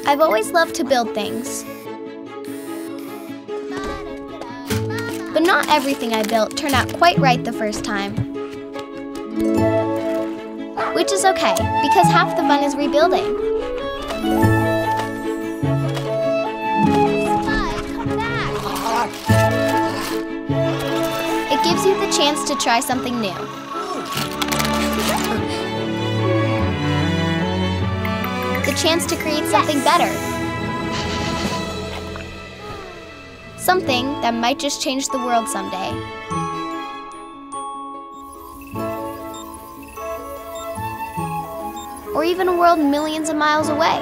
I've always loved to build things. But not everything I built turned out quite right the first time. Which is okay, because half the fun is rebuilding. Spud, come back! It gives you the chance to try something new. The chance to create something better. Something that might just change the world someday. Or even a world millions of miles away.